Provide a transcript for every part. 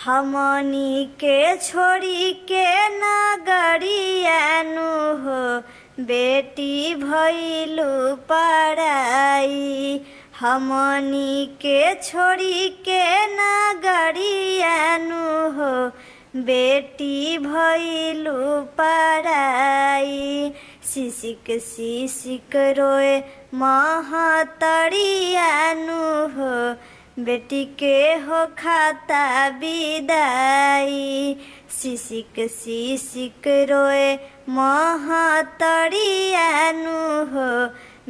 हमनी के छोड़ी के नगरियानु हो बेटी भइलु पराई। हमनी के छोड़ी के नगरियानु हो बेटी भइलु पराई। सिसिक सिसिक रोए महतरियानु हो बेटी के हो खाता विदाई। सिसिक सिसिक रोए महतरियानु हो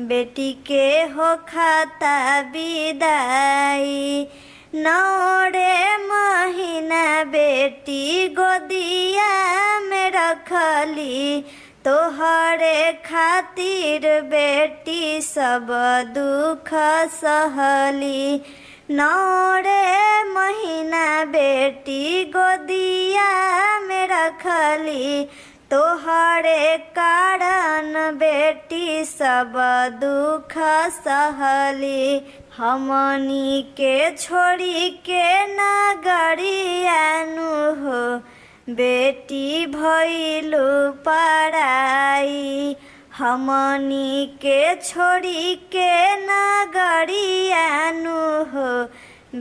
बेटी के हो खाता विदाई। नौरे महीना बेटी गोदिया में रखली तोहरे खातिर बेटी सब दुख सहली। नौरे महीना बेटी गोदिया में रखली तोहरे कारण बेटी सब दुख सहली। हमनी के छोड़ी के नगरियानु हो बेटी भइलु पराई। हमनी के छोड़ी के नगरियानु हो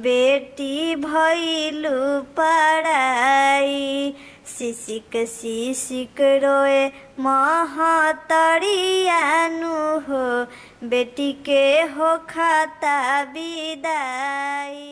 बेटी भइलु पराई। सिसिक सिसिक रोए महतरियानु हो बेटी के हो खाता विदाई।